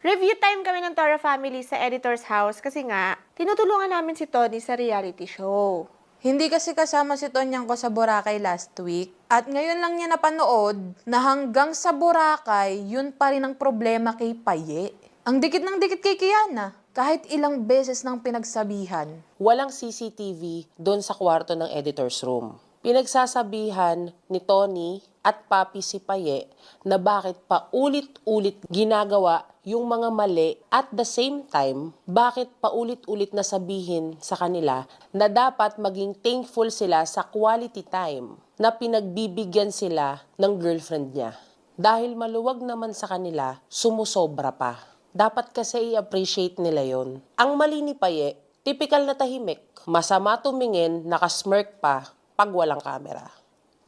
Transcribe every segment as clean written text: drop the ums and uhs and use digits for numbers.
Review time kami ng Tora family sa editor's house kasi nga, tinutulungan namin si Tony sa reality show. Hindi kasi kasama si Tonyang ko sa Boracay last week. At ngayon lang niya napanood na hanggang sa Boracay, yun pa rin ang problema kay Paye. Ang dikit ng dikit kay Kiana. Kahit ilang beses nang pinagsabihan. Walang CCTV doon sa kwarto ng editor's room. Pinagsasabihan ni Tony at Papi si Paye na bakit pa ulit-ulit ginagawa yung mga mali at the same time, bakit paulit-ulit na sabihin sa kanila na dapat maging thankful sila sa quality time na pinagbibigyan sila ng girlfriend niya. Dahil maluwag naman sa kanila, sumusobra pa. Dapat kasi i-appreciate nila yon. Ang mali ni Paye, typical na tahimik, masama tumingin, nakasmirk pa pag walang camera.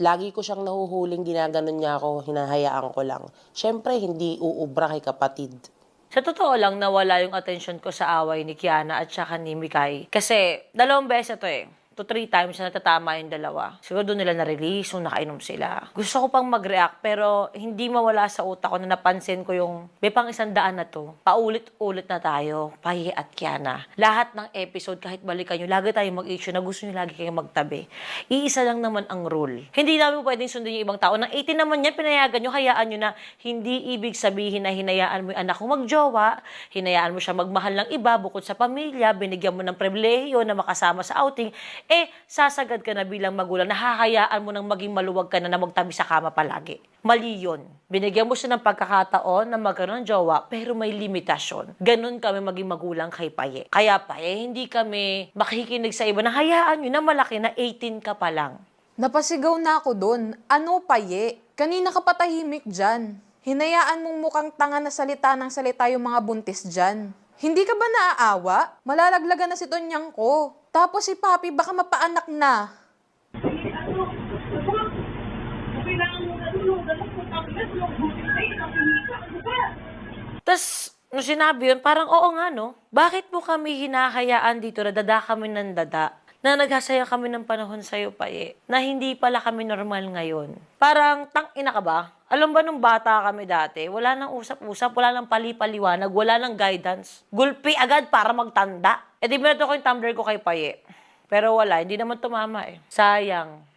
Lagi ko siyang nahuhuling ginaganon niya ako, hinahayaan ko lang. Siyempre, hindi uubra kay kapatid. Sa totoo lang, nawala yung attention ko sa away ni Kiana at saka ni Mikay. Kasi, 2 beses to 3 times na natatama yung dalawa. Siguro doon nila na-release nung nakainom sila. Gusto ko pang mag-react pero hindi mawala sa utak ko na napansin ko yung may pang 100 na to. Paulit-ulit na tayo, Paye at Kiana. Lahat ng episode, kahit balikan nyo, lagi tayo mag-issue na gusto nyo lagi kayong magtabi. Iisa lang naman ang rule. Hindi namin pwedeng sundin yung ibang tao. Nang 18 naman yan, pinayagan nyo, hayaan nyo na hindi ibig sabihin na hinayaan mo yung anak mo magjowa, hinayaan mo siya magmahal ng iba bukod sa pamilya, binigyan mo ng pribilehiyo na makasama sa outing, sasagad ka na bilang magulang, nahahayaan mo nang maging maluwag ka na magtabi sa kama palagi. Mali yun. Binigyan mo siya ng pagkakataon na magkaroon ng jowa, pero may limitasyon. Ganun kami maging magulang kay Paye. Kaya Paye, hindi kami makikinig sa iba na hayaan nyo na malaki na 18 ka pa lang. Napasigaw na ako doon. Ano Paye? Kanina ka patahimik dyan. Hinayaan mong mukhang tanga na salita ng salita yung mga buntis dyan. Hindi ka ba naaawa? Malalaglagan na si Tonyang ko. Tapos si Papi baka mapaanak na. Tapos, nung sinabi yun, parang oo nga no. Bakit mo kami hinahayaan dito na dada kami ng dada? Na naghasaya kami ng panahon sa'yo, Paye, na hindi pala kami normal ngayon. Parang, tang-ina ka ba? Alam ba nung bata kami dati, wala nang usap-usap, wala nang pali-paliwanag, wala nang guidance. Gulpi agad para magtanda. E di binato ko yung tumbler ko kay Paye. Pero wala, hindi naman tumama eh. Sayang.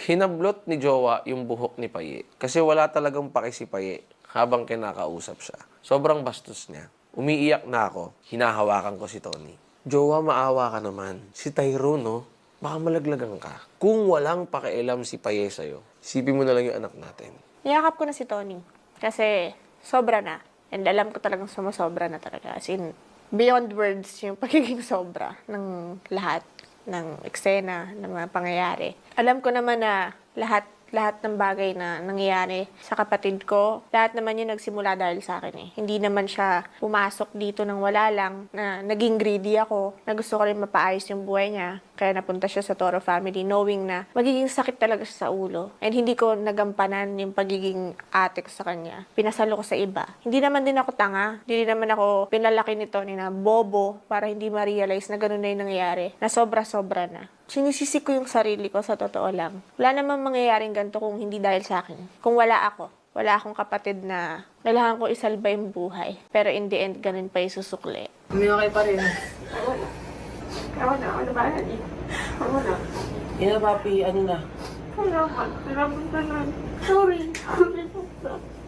Hinablot ni Jowa yung buhok ni Paye kasi wala talagang paki si Paye habang kinakausap siya. Sobrang bastos niya. Umiiyak na ako, hinahawakan ko si Tony. Jowa, maawa ka naman. Si Tyrone, no? Baka malaglagan ka. Kung walang pakialam si Paye sa'yo, sipin mo na lang yung anak natin. Niyakap ko na si Tony kasi sobra na. And alam ko talagang sumusobra na talaga. As in, beyond words yung pagiging sobra ng lahat ng eksena, ng mga pangyayari. Alam ko naman na lahat ng bagay na nangyayari sa kapatid ko, lahat naman yun nagsimula dahil sa akin eh. Hindi naman siya pumasok dito nang wala lang, na naging greedy ako, na gusto ko rin mapaayos yung buhay niya. Kaya napunta siya sa Toro family knowing na magiging sakit talaga siya sa ulo. And hindi ko nagampanan yung pagiging ate ko sa kanya. Pinasalo ko sa iba. Hindi naman din ako tanga. Hindi naman ako pinalaki nito ni na bobo para hindi ma-realize na ganun na yung nangyayari. Na sobra-sobra na. Sinisisi ko yung sarili ko sa totoo lang. Wala namang mangyayaring ganito kung hindi dahil sa akin. Kung wala ako. Wala akong kapatid na kailangan ko isalba yung buhay. Pero in the end, ganun pa yung susukli. Okay pa rin. Ako na ba? Ako na. Ina, Papi, ano na? Kailangan ka na. Sorry.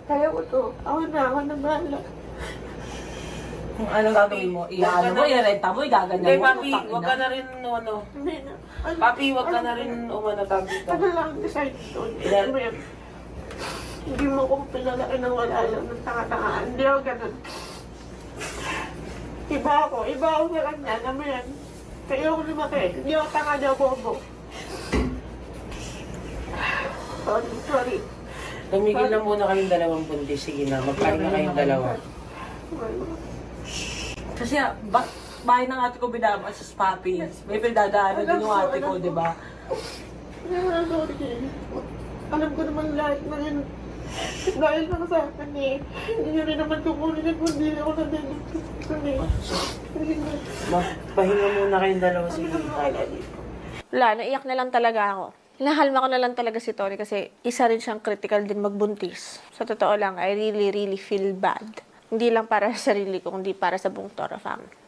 Kaya ko to. Ako na bahala. Kung anong gagawin mo, iyaano mo, irenta mo, igaganyan mo. Papi, wag ka na rin, ano. Hindi na. Papi, wag ka na rin umanatag dito. Ano lang decide to. Hindi mo ko pinalaki ng wala lang ng tanga-tangaan. Hindi ako ganun. Iba ako sa kanya, alam mo yan. Kaya ako lumaki. Hindi ako tanga na bobo. Sorry. Tumigil na muna kayong dalawang buntis. Sige na, magpahinga kayong dalawa. Sorry. Kasi bahay ng ate ko binama sa Papi. May pinagdadaanan din yung ate ko, di ba? Sorry. Alam ko naman lahat na yun. Dahil lang sa akin eh. Hindi nyo rin naman kukunin at hindi ako nandito. Pahinga muna kayong dalawa sa Wala, naiyak na lang talaga ako. Hinahalma ko na lang talaga si Tony kasi isa rin siyang critical din magbuntis. Sa totoo lang, I really feel bad. Hindi lang para sa sarili ko, kundi para sa buong Toro family.